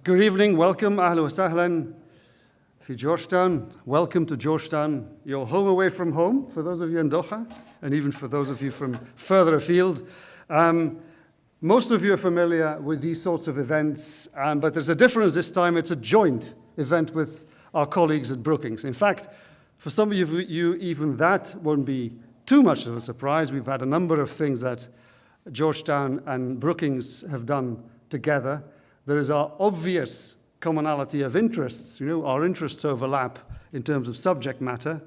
Good evening, welcome, ahlan wa sahlan fi Georgetown. Welcome to Georgetown, your home away from home, for those of you in Doha, and even for those of you from further afield. Most of you are familiar with these sorts of events, but there's a difference this time. It's a joint event with our colleagues at Brookings. In fact, for some of you, even that won't be too much of a surprise. We've had a number of things that Georgetown and Brookings have done together. There is our obvious commonality of interests. Our interests overlap in terms of subject matter.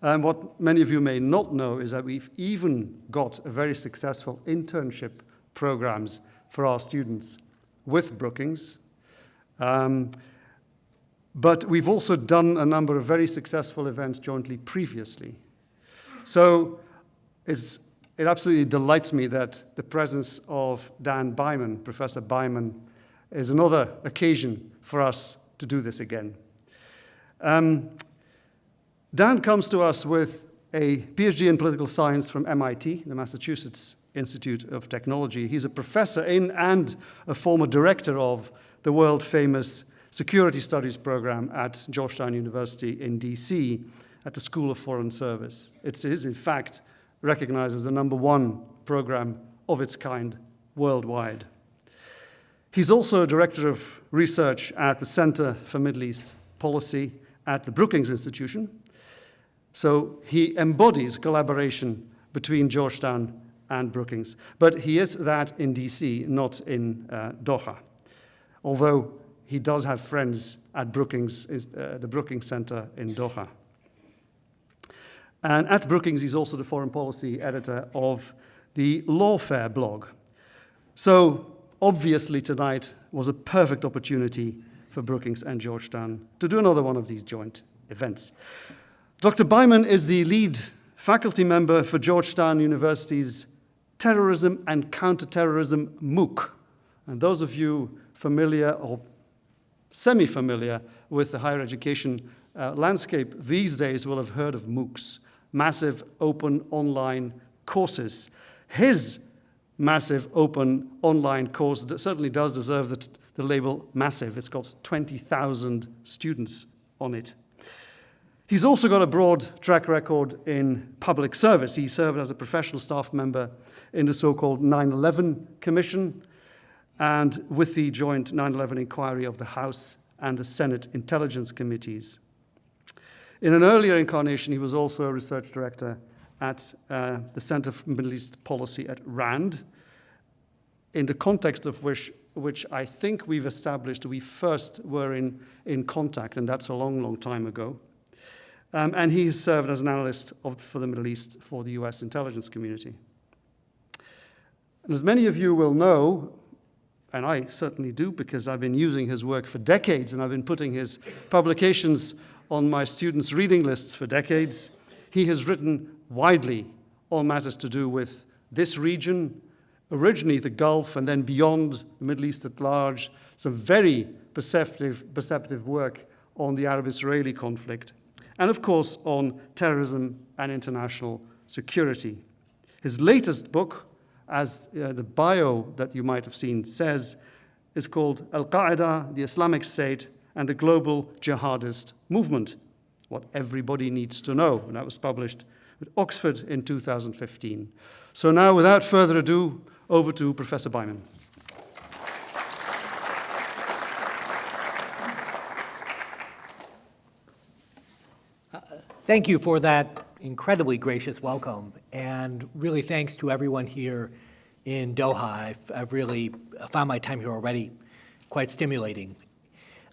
And what many of you may not know is that we've even got a very successful internship programs for our students with Brookings. But we've also done a number of very successful events jointly previously. So it absolutely delights me that the presence of Dan Byman, Professor Byman, is another occasion for us to do this again. Dan comes to us with a PhD in political science from MIT, the Massachusetts Institute of Technology. He's a professor in and a former director of the world-famous Security Studies program at Georgetown University in DC at the School of Foreign Service. It is, in fact, recognized as the #1 program of its kind worldwide. He's also a director of research at the Center for Middle East Policy at the Brookings Institution. So he embodies collaboration between Georgetown and Brookings. But he is that in DC, not in Doha. Although he does have friends at Brookings, the Brookings Center in Doha. And at Brookings, he's also the foreign policy editor of the Lawfare blog. So obviously tonight was a perfect opportunity for Brookings and Georgetown to do another one of these joint events. Dr. Byman is the lead faculty member for Georgetown University's Terrorism and Counterterrorism MOOC. And those of you familiar or semi-familiar with the higher education landscape these days will have heard of MOOCs, massive open online courses. His massive open online course certainly does deserve the label massive. It's got 20,000 students on it. He's also got a broad track record in public service. He served as a professional staff member in the so-called 9/11 Commission and with the joint 9/11 inquiry of the House and the Senate Intelligence Committees. In an earlier incarnation, he was also a research director at the Center for Middle East Policy at RAND, in the context of which I think we've established we first were in contact, and that's a long, long time ago. And he's served as an analyst for the Middle East for the US intelligence community. And as many of you will know, and I certainly do because I've been using his work for decades and I've been putting his publications on my students' reading lists for decades, he has written widely on matters to do with this region, originally the Gulf, and then beyond the Middle East at large, some very perceptive work on the Arab-Israeli conflict, and of course on terrorism and international security. His latest book, as the bio that you might have seen says, is called Al-Qaeda, the Islamic State, and the Global Jihadist Movement, What Everybody Needs to Know, and that was published at Oxford in 2015. So now, without further ado, over to Professor Byman. Thank you for that incredibly gracious welcome, and really thanks to everyone here in Doha. I've really found my time here already quite stimulating.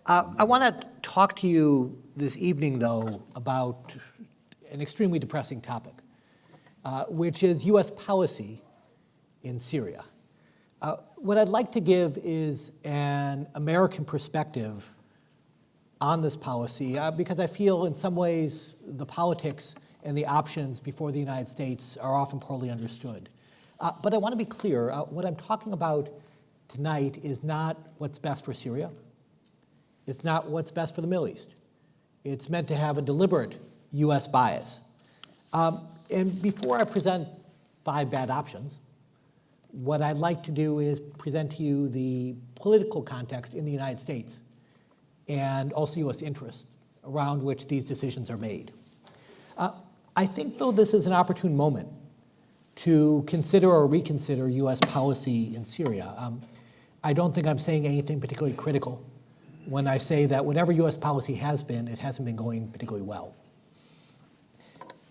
I want to talk to you this evening, though, about an extremely depressing topic, which is U.S. policy in Syria. What I'd like to give is an American perspective on this policy, because I feel in some ways the politics and the options before the United States are often poorly understood. But I want to be clear, what I'm talking about tonight is not what's best for Syria. It's not what's best for the Middle East. It's meant to have a deliberate U.S. bias. And before I present 5 bad options, what I'd like to do is present to you the political context in the United States and also U.S. interests around which these decisions are made. I think, though, this is an opportune moment to consider or reconsider U.S. policy in Syria. I don't think I'm saying anything particularly critical when I say that whatever U.S. policy has been, it hasn't been going particularly well.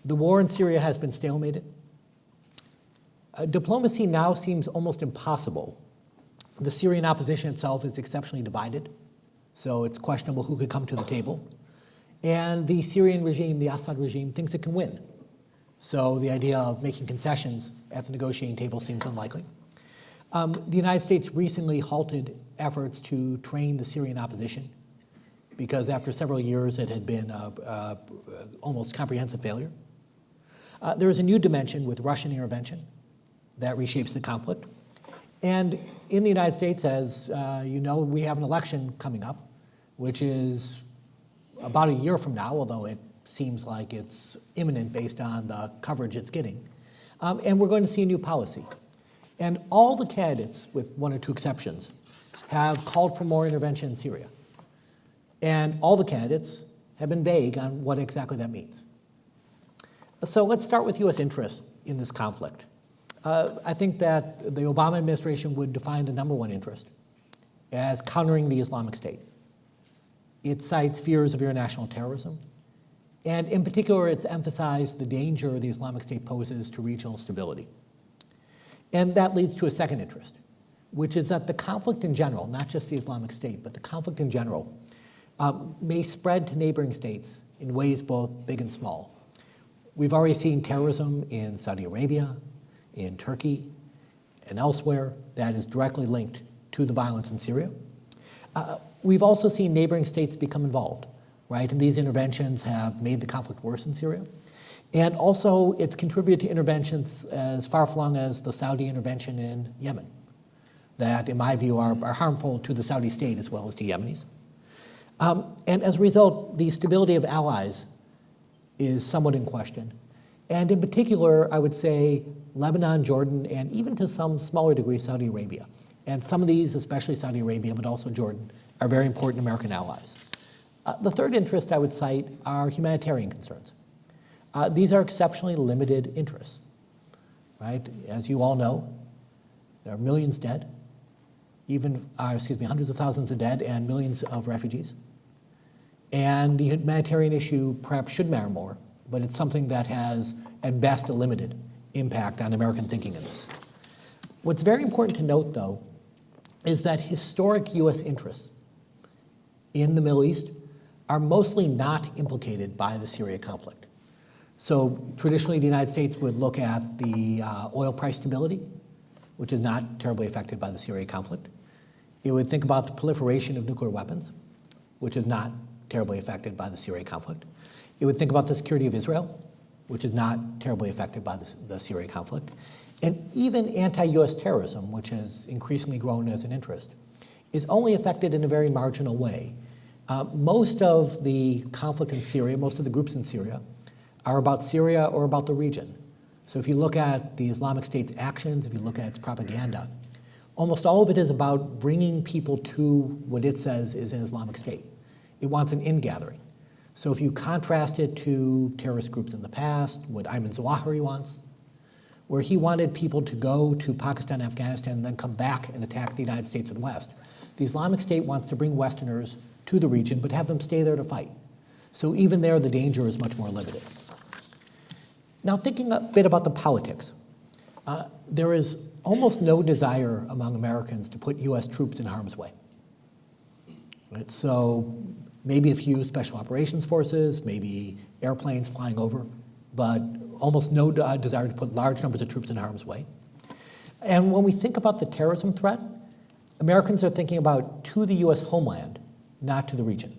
The war in Syria has been stalemated. Diplomacy now seems almost impossible. The Syrian opposition itself is exceptionally divided, so it's questionable who could come to the table. And the Syrian regime, the Assad regime, thinks it can win. So the idea of making concessions at the negotiating table seems unlikely. The United States recently halted efforts to train the Syrian opposition because after several years it had been almost comprehensive failure. There is a new dimension with Russian intervention that reshapes the conflict. And in the United States, as you know, we have an election coming up, which is about a year from now, although it seems like it's imminent based on the coverage it's getting. And we're going to see a new policy. And all the candidates, with one or two exceptions, have called for more intervention in Syria. And all the candidates have been vague on what exactly that means. So let's start with U.S. interests in this conflict. I think that the Obama administration would define the number one interest as countering the Islamic State. It cites fears of international terrorism, and in particular, it's emphasized the danger the Islamic State poses to regional stability. And that leads to a second interest, which is that the conflict in general, not just the Islamic State, but the conflict in general, may spread to neighboring states in ways both big and small. We've already seen terrorism in Saudi Arabia, in Turkey, and elsewhere that is directly linked to the violence in Syria. We've also seen neighboring states become involved, right? And these interventions have made the conflict worse in Syria. And also, it's contributed to interventions as far-flung as the Saudi intervention in Yemen, that, in my view, are harmful to the Saudi state as well as to Yemenis. And as a result, the stability of allies is somewhat in question. And in particular, I would say Lebanon, Jordan, and even to some smaller degree, Saudi Arabia. And some of these, especially Saudi Arabia, but also Jordan, are very important American allies. The third interest I would cite are humanitarian concerns. These are exceptionally limited interests, right? As you all know, there are millions dead, hundreds of thousands of dead and millions of refugees. And the humanitarian issue perhaps should matter more, but it's something that has, at best, a limited impact on American thinking in this. What's very important to note, though, is that historic U.S. interests in the Middle East are mostly not implicated by the Syria conflict. So traditionally, the United States would look at the oil price stability, which is not terribly affected by the Syria conflict. It would think about the proliferation of nuclear weapons, which is not terribly affected by the Syria conflict. It would think about the security of Israel, which is not terribly affected by the Syria conflict. And even anti-US terrorism, which has increasingly grown as an interest, is only affected in a very marginal way. Most of the conflict in Syria, most of the groups in Syria, are about Syria or about the region. So if you look at the Islamic State's actions, if you look at its propaganda, almost all of it is about bringing people to what it says is an Islamic State. It wants an ingathering. So if you contrast it to terrorist groups in the past, what Ayman Zawahiri wants, where he wanted people to go to Pakistan, Afghanistan, and then come back and attack the United States and West, the Islamic State wants to bring Westerners to the region, but have them stay there to fight. So even there, the danger is much more limited. Now, thinking a bit about the politics, there is almost no desire among Americans to put U.S. troops in harm's way. Right? So maybe a few special operations forces, maybe airplanes flying over, but almost no desire to put large numbers of troops in harm's way. And when we think about the terrorism threat, Americans are thinking about to the U.S. homeland, not to the region.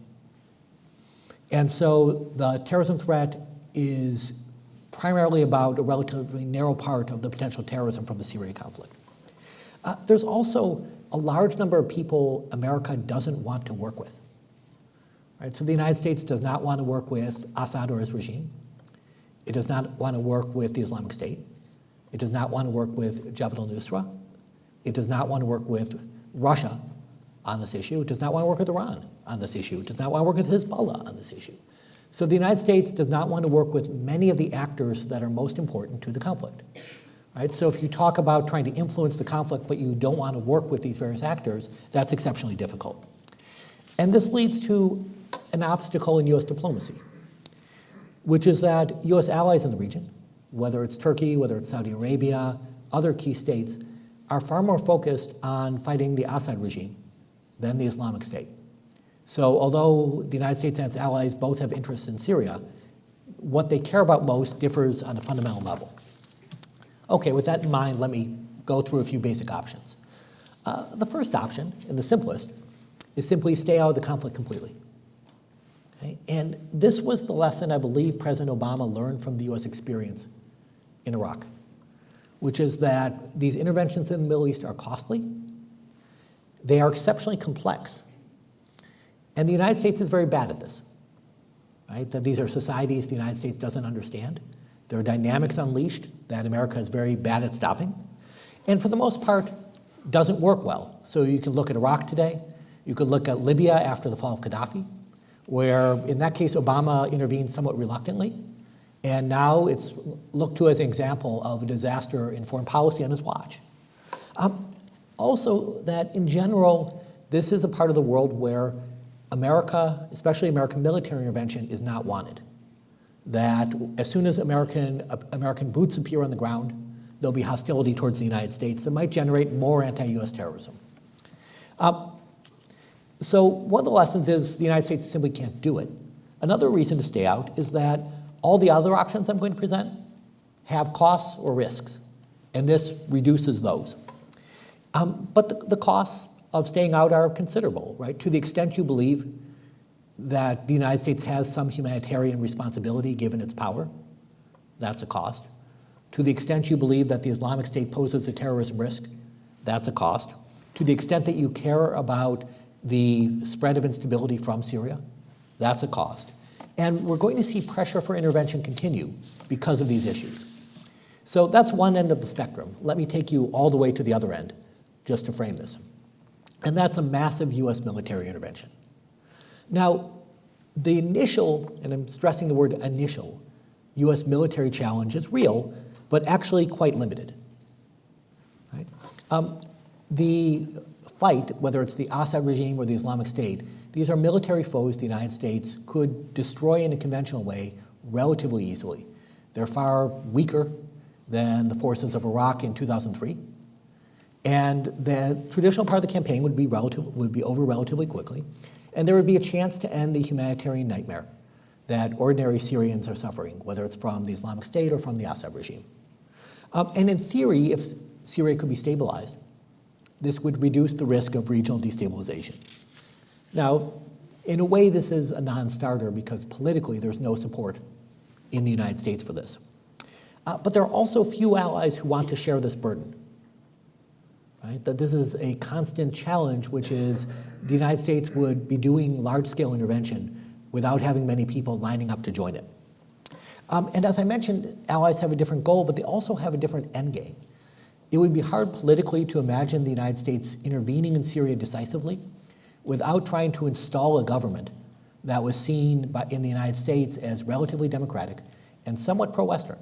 And so the terrorism threat is primarily about a relatively narrow part of the potential terrorism from the Syria conflict. There's also a large number of people America doesn't want to work with. Right? So the United States does not want to work with Assad or his regime. It does not want to work with the Islamic State. It does not want to work with Jabhat al-Nusra It does not want to work with Russia on this issue. It does not want to work with Iran on this issue. It does not want to work with Hezbollah on this issue. So the United States does not want to work with many of the actors that are most important to the conflict. Right? So if you talk about trying to influence the conflict, but you don't want to work with these various actors, that's exceptionally difficult. And this leads to an obstacle in U.S. diplomacy, which is that U.S. allies in the region, whether it's Turkey, whether it's Saudi Arabia, other key states, are far more focused on fighting the Assad regime than the Islamic State. So although the United States and its allies both have interests in Syria, what they care about most differs on a fundamental level. Okay, with that in mind, let me go through a few basic options. The first option, and the simplest, is simply stay out of the conflict completely. Okay? And this was the lesson I believe President Obama learned from the U.S. experience in Iraq, which is that these interventions in the Middle East are costly, they are exceptionally complex, and the United States is very bad at this. Right? That these are societies the United States doesn't understand. There are dynamics unleashed that America is very bad at stopping, and for the most part, doesn't work well. So you can look at Iraq today, you could look at Libya after the fall of Gaddafi, where in that case Obama intervened somewhat reluctantly, and now it's looked to as an example of a disaster in foreign policy on his watch. Also, that in general, this is a part of the world where America, especially American military intervention, is not wanted. That as soon as American boots appear on the ground, there'll be hostility towards the United States that might generate more anti-U.S. terrorism. So one of the lessons is the United States simply can't do it. Another reason to stay out is that all the other options I'm going to present have costs or risks, and this reduces those. But the costs of staying out are considerable, right? To the extent you believe that the United States has some humanitarian responsibility given its power, that's a cost. To the extent you believe that the Islamic State poses a terrorism risk, that's a cost. To the extent that you care about the spread of instability from Syria, that's a cost. And we're going to see pressure for intervention continue because of these issues. So that's one end of the spectrum. Let me take you all the way to the other end, just to frame this. And that's a massive U.S. military intervention. Now, the initial, and I'm stressing the word initial, U.S. military challenge is real, but actually quite limited. Right? The fight, whether it's the Assad regime or the Islamic State, these are military foes the United States could destroy in a conventional way relatively easily. They're far weaker than the forces of Iraq in 2003. And the traditional part of the campaign would be over relatively quickly. And there would be a chance to end the humanitarian nightmare that ordinary Syrians are suffering, whether it's from the Islamic State or from the Assad regime. And in theory, if Syria could be stabilized, this would reduce the risk of regional destabilization. Now, in a way, this is a non-starter because politically there's no support in the United States for this. But there are also few allies who want to share this burden. Right? That this is a constant challenge, which is the United States would be doing large-scale intervention without having many people lining up to join it. And as I mentioned, allies have a different goal, but they also have a different end game. It would be hard politically to imagine the United States intervening in Syria decisively without trying to install a government that was seen in the United States as relatively democratic and somewhat pro-Western.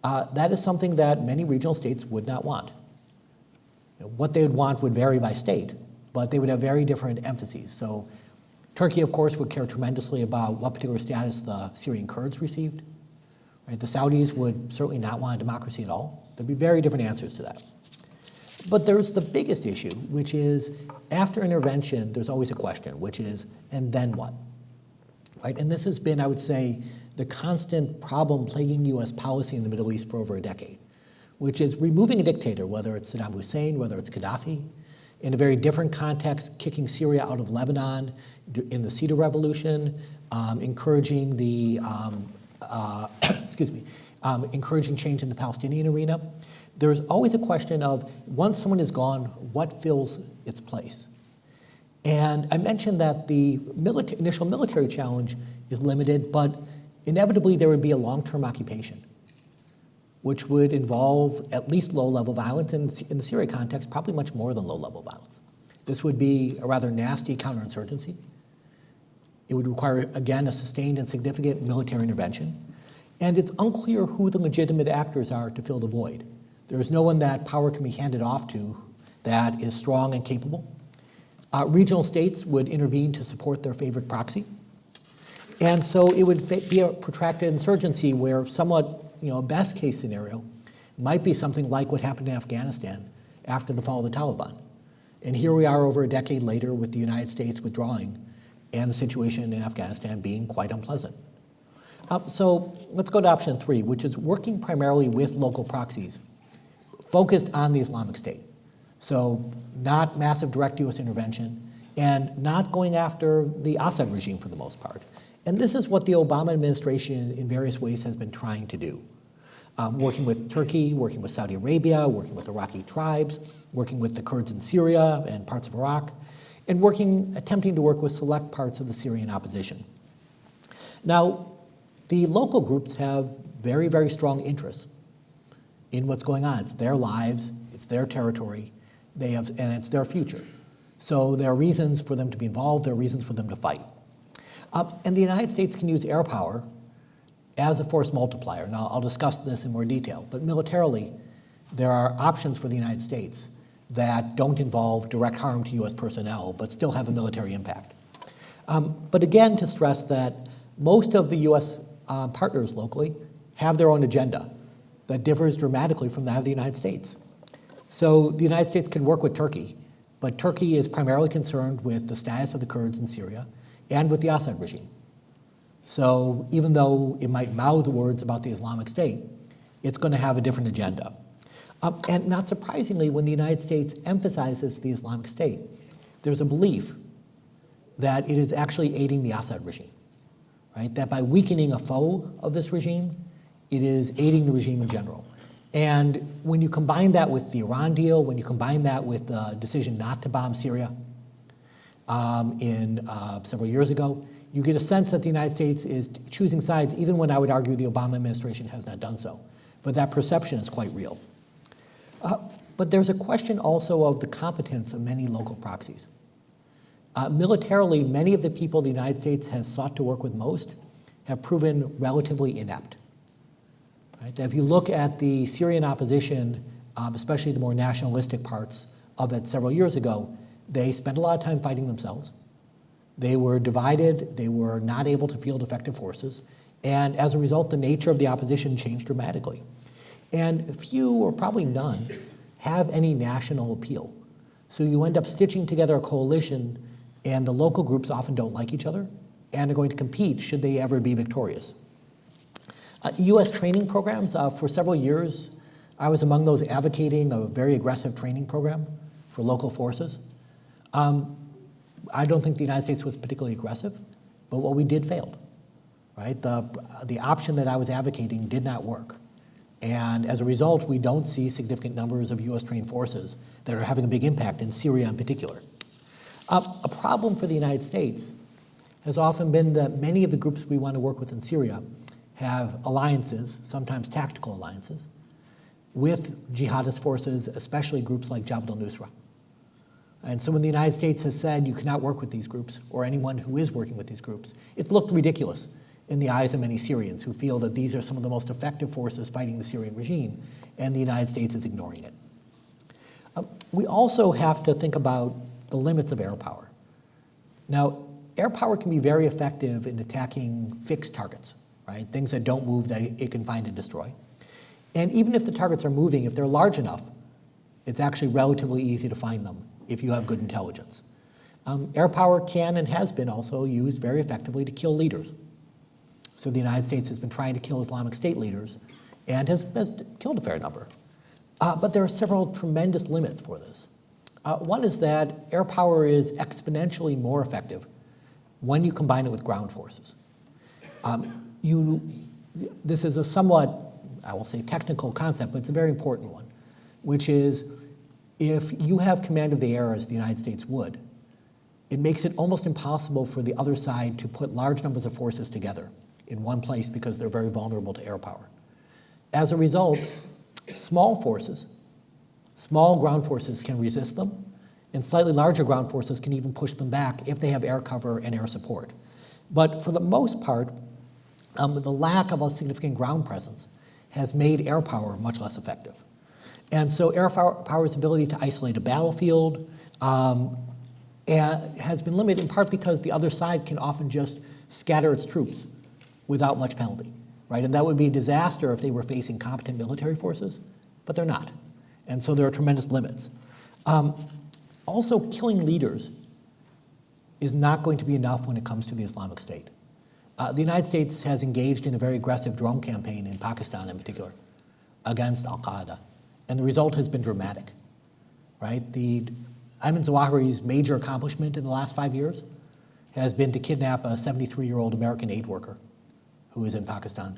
That is something that many regional states would not want. What they would want would vary by state, but they would have very different emphases. So Turkey, of course, would care tremendously about what particular status the Syrian Kurds received. Right? The Saudis would certainly not want a democracy at all. There'd be very different answers to that. But there's the biggest issue, which is after intervention, there's always a question, which is, and then what? Right? And this has been, I would say, the constant problem plaguing U.S. policy in the Middle East for over a decade, which is removing a dictator, whether it's Saddam Hussein, whether it's Gaddafi, in a very different context, kicking Syria out of Lebanon in the Cedar Revolution, encouraging the, encouraging change in the Palestinian arena. There's always a question of, once someone is gone, what fills its place? And I mentioned that the initial military challenge is limited, but inevitably there would be a long-term occupation. which would involve at least low-level violence, and in the Syria context, probably much more than low-level violence. This would be a rather nasty counterinsurgency. It would require, again, a sustained and significant military intervention. And it's unclear who the legitimate actors are to fill the void. There is no one that power can be handed off to that is strong and capable. Regional states would intervene to support their favorite proxy. And so it would be a protracted insurgency where somewhat, a best case scenario might be something like what happened in Afghanistan after the fall of the Taliban. And here we are over a decade later with the United States withdrawing and the situation in Afghanistan being quite unpleasant. So let's go to option 3, which is working primarily with local proxies focused on the Islamic State. So not massive direct US intervention and not going after the Assad regime for the most part. And this is what the Obama administration in various ways has been trying to do. Working with Turkey, working with Saudi Arabia, working with Iraqi tribes, working with the Kurds in Syria and parts of Iraq, and attempting to work with select parts of the Syrian opposition. Now, the local groups have very, very strong interests in what's going on. It's their lives, it's their territory, and it's their future. So there are reasons for them to be involved, there are reasons for them to fight. And the United States can use air power as a force multiplier. Now, I'll discuss this in more detail, but militarily, there are options for the United States that don't involve direct harm to US personnel, but still have a military impact. But again, to stress that most of the US partners locally have their own agenda that differs dramatically from that of the United States. So the United States can work with Turkey, but Turkey is primarily concerned with the status of the Kurds in Syria and with the Assad regime. So even though it might mouth words about the Islamic State, it's going to have a different agenda. And not surprisingly, when the United States emphasizes the Islamic State, there's a belief that it is actually aiding the Assad regime, right? That by weakening a foe of this regime, it is aiding the regime in general. And when you combine that with the Iran deal, when you combine that with the decision not to bomb Syria several years ago, you get a sense that the United States is choosing sides, even when I would argue the Obama administration has not done so. But that perception is quite real. But there's a question also of the competence of many local proxies. Militarily, many of the people the United States has sought to work with most have proven relatively inept. Right? If you look at the Syrian opposition, especially the more nationalistic parts of it several years ago, they spent a lot of time fighting themselves. They were divided, they were not able to field effective forces, and as a result, the nature of the opposition changed dramatically. And few, or probably none, have any national appeal. So you end up stitching together a coalition, and the local groups often don't like each other, and are going to compete should they ever be victorious. US training programs, for several years, I was among those advocating a very aggressive training program for local forces. I don't think the United States was particularly aggressive, but what we did failed, right? The option that I was advocating did not work. And as a result, we don't see significant numbers of US trained forces that are having a big impact in Syria in particular. A problem for the United States has often been that many of the groups we want to work with in Syria have alliances, sometimes tactical alliances, with jihadist forces, especially groups like Jabhat al-Nusra. And so when the United States has said you cannot work with these groups, or anyone who is working with these groups, it's looked ridiculous in the eyes of many Syrians who feel that these are some of the most effective forces fighting the Syrian regime, and the United States is ignoring it. We also have to think about the limits of air power. Now, air power can be very effective in attacking fixed targets, right? Things that don't move that it can find and destroy. And even if the targets are moving, if they're large enough, it's actually relatively easy to find them if you have good intelligence. Air power can and has been also used very effectively to kill leaders. So the United States has been trying to kill Islamic State leaders and has killed a fair number. But there are several tremendous limits for this. One is that air power is exponentially more effective when you combine it with ground forces. This is a somewhat, I will say, technical concept, but it's a very important one, which is if you have command of the air as the United States would, it makes it almost impossible for the other side to put large numbers of forces together in one place because they're very vulnerable to air power. As a result, small ground forces can resist them, and slightly larger ground forces can even push them back if they have air cover and air support. But for the most part, the lack of a significant ground presence has made air power much less effective. And so air power's ability to isolate a battlefield has been limited in part because the other side can often just scatter its troops without much penalty, right? And that would be a disaster if they were facing competent military forces, but they're not. And so there are tremendous limits. Also, killing leaders is not going to be enough when it comes to the Islamic State. The United States has engaged in a very aggressive drone campaign in Pakistan in particular against al-Qaeda, and the result has been dramatic, right? Ayman Zawahiri's major accomplishment in the last 5 years has been to kidnap a 73-year-old American aid worker who is in Pakistan,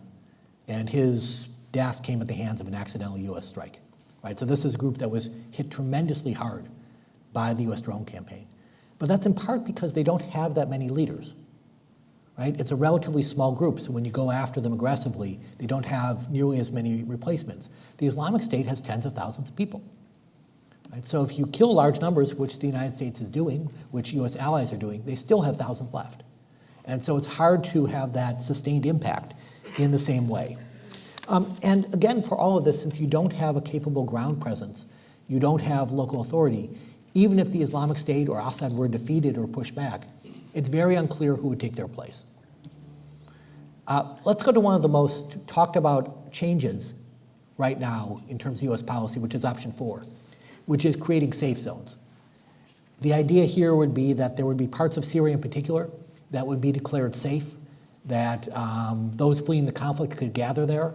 and his death came at the hands of an accidental U.S. strike, right? So this is a group that was hit tremendously hard by the U.S. drone campaign. But that's in part because they don't have that many leaders, right? It's a relatively small group, so when you go after them aggressively, they don't have nearly as many replacements. The Islamic State has tens of thousands of people, right? So if you kill large numbers, which the United States is doing, which U.S. allies are doing, they still have thousands left. And so it's hard to have that sustained impact in the same way. And again, for all of this, since you don't have a capable ground presence, you don't have local authority, even if the Islamic State or Assad were defeated or pushed back, it's very unclear who would take their place. Let's go to one of the most talked about changes right now in terms of U.S. policy, which is option 4, which is creating safe zones. The idea here would be that there would be parts of Syria in particular that would be declared safe, that those fleeing the conflict could gather there,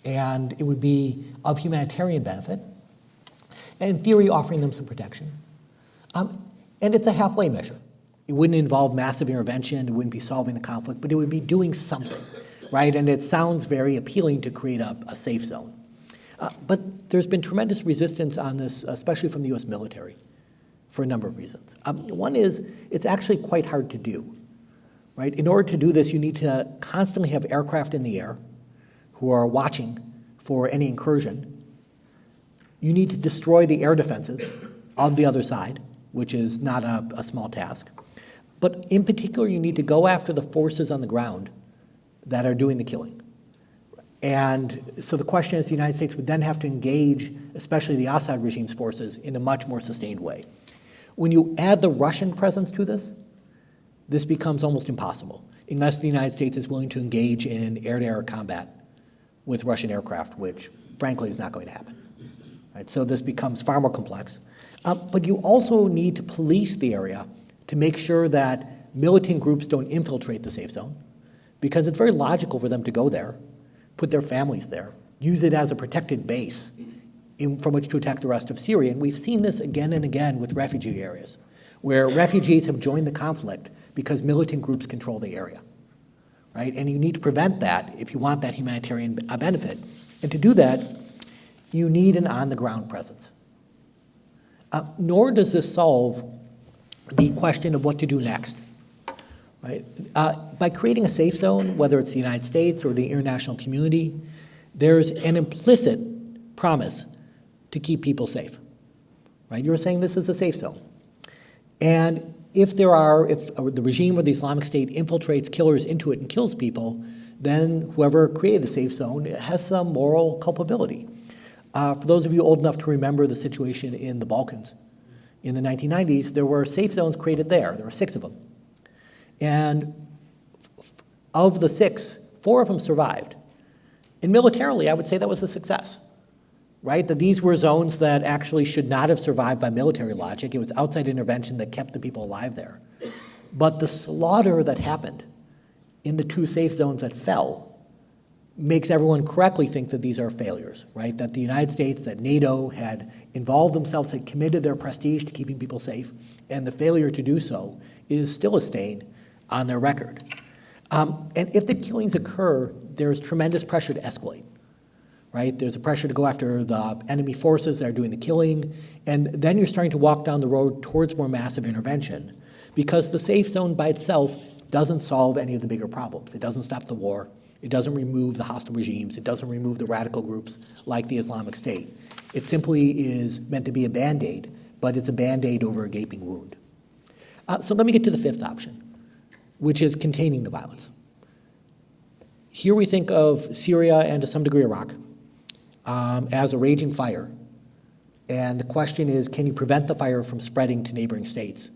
and it would be of humanitarian benefit, and in theory offering them some protection. And it's a halfway measure. It wouldn't involve massive intervention, it wouldn't be solving the conflict, but it would be doing something, right? And it sounds very appealing to create a safe zone. But there's been tremendous resistance on this, especially from the US military, for a number of reasons. One is, it's actually quite hard to do, right? In order to do this, you need to constantly have aircraft in the air who are watching for any incursion. You need to destroy the air defenses of the other side, which is not a small task. But in particular, you need to go after the forces on the ground that are doing the killing. And so the question is, the United States would then have to engage, especially the Assad regime's forces, in a much more sustained way. When you add the Russian presence to this becomes almost impossible, unless the United States is willing to engage in air-to-air combat with Russian aircraft, which frankly is not going to happen. Right? So this becomes far more complex. But you also need to police the area to make sure that militant groups don't infiltrate the safe zone, because it's very logical for them to go there, put their families there, use it as a protected base from which to attack the rest of Syria. And we've seen this again and again with refugee areas, where refugees have joined the conflict because militant groups control the area, right? And you need to prevent that if you want that humanitarian benefit. And to do that, you need an on-the-ground presence. Nor does this solve the question of what to do next, right? By creating a safe zone, whether it's the United States or the international community, there's an implicit promise to keep people safe, right? You're saying this is a safe zone. And if the regime or the Islamic State infiltrates killers into it and kills people, then whoever created the safe zone has some moral culpability. For those of you old enough to remember the situation in the Balkans, in the 1990s, there were safe zones created there. There were 6 of them. And of the 6, 4 of them survived. And militarily, I would say that was a success, right? That these were zones that actually should not have survived by military logic. It was outside intervention that kept the people alive there. But the slaughter that happened in the 2 safe zones that fell makes everyone correctly think that these are failures, right? That the United States, that NATO had involved themselves, had committed their prestige to keeping people safe, and the failure to do so is still a stain on their record. And if the killings occur, there's tremendous pressure to escalate, right? There's a pressure to go after the enemy forces that are doing the killing, and then you're starting to walk down the road towards more massive intervention, because the safe zone by itself doesn't solve any of the bigger problems. It doesn't stop the war. It doesn't remove the hostile regimes. It doesn't remove the radical groups like the Islamic State. It simply is meant to be a Band-Aid, but it's a Band-Aid over a gaping wound. So let me get to the fifth option, which is containing the violence. Here we think of Syria and to some degree Iraq as a raging fire. And the question is, can you prevent the fire from spreading to neighboring states?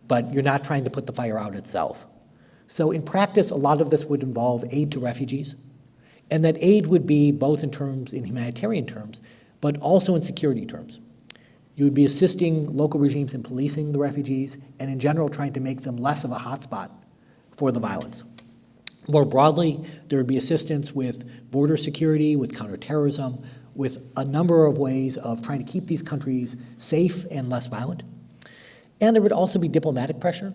But you're not trying to put the fire out itself. So in practice, a lot of this would involve aid to refugees. And that aid would be both in humanitarian terms, but also in security terms. You would be assisting local regimes in policing the refugees and in general trying to make them less of a hotspot for the violence. More broadly, there would be assistance with border security, with counterterrorism, with a number of ways of trying to keep these countries safe and less violent. And there would also be diplomatic pressure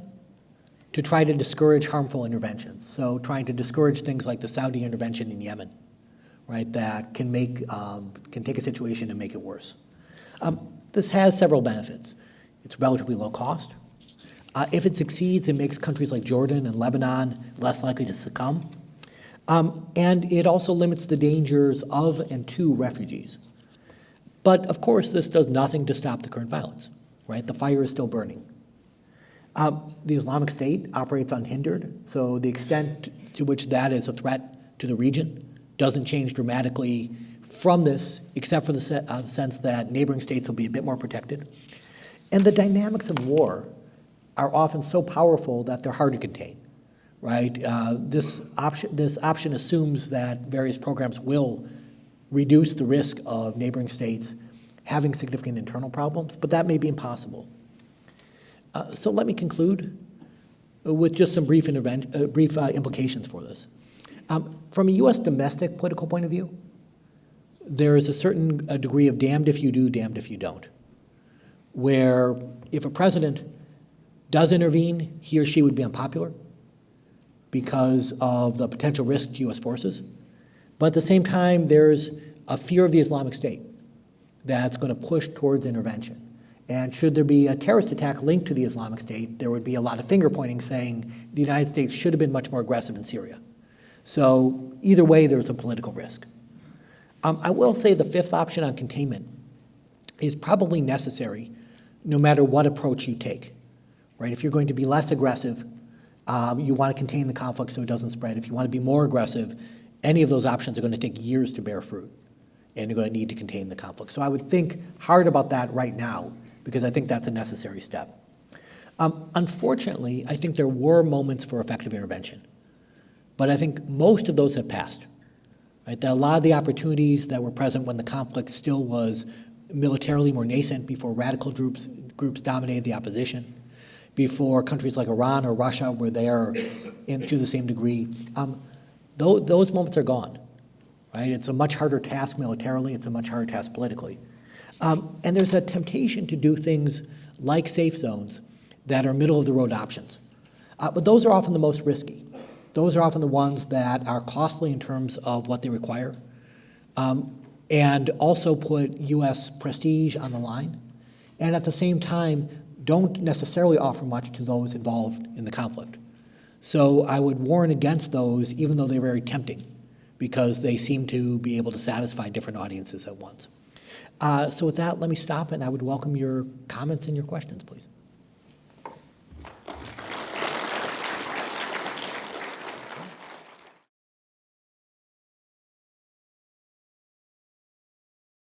to try to discourage harmful interventions. So trying to discourage things like the Saudi intervention in Yemen, right, that can take a situation and make it worse. This has several benefits. It's relatively low cost. If it succeeds, it makes countries like Jordan and Lebanon less likely to succumb. And it also limits the dangers of and to refugees. But of course, this does nothing to stop the current violence, right? The fire is still burning. The Islamic State operates unhindered, so the extent to which that is a threat to the region doesn't change dramatically from this, except for the sense that neighboring states will be a bit more protected. And the dynamics of war are often so powerful that they're hard to contain. Right? This option assumes that various programs will reduce the risk of neighboring states having significant internal problems, but that may be impossible. So let me conclude with just some brief implications for this. From a U.S. domestic political point of view, there is a certain degree of damned if you do, damned if you don't, where if a president does intervene, he or she would be unpopular because of the potential risk to U.S. forces. But at the same time, there's a fear of the Islamic State that's going to push towards intervention. And should there be a terrorist attack linked to the Islamic State, there would be a lot of finger pointing saying the United States should have been much more aggressive in Syria. So either way, there's a political risk. I will say the fifth option on containment is probably necessary no matter what approach you take. Right? If you're going to be less aggressive, you want to contain the conflict so it doesn't spread. If you want to be more aggressive, any of those options are going to take years to bear fruit, and you're going to need to contain the conflict. So I would think hard about that right now, because I think that's a necessary step. Unfortunately, I think there were moments for effective intervention, but I think most of those have passed. Right? That a lot of the opportunities that were present when the conflict still was militarily more nascent, before radical groups dominated the opposition, before countries like Iran or Russia were there to the same degree, those moments are gone, right? It's a much harder task militarily, it's a much harder task politically. And there's a temptation to do things like safe zones that are middle-of-the-road options. But those are often the most risky. Those are often the ones that are costly in terms of what they require, and also put U.S. prestige on the line, and at the same time, don't necessarily offer much to those involved in the conflict. So I would warn against those, even though they're very tempting, because they seem to be able to satisfy different audiences at once. So with that, let me stop, and I would welcome your comments and your questions, please.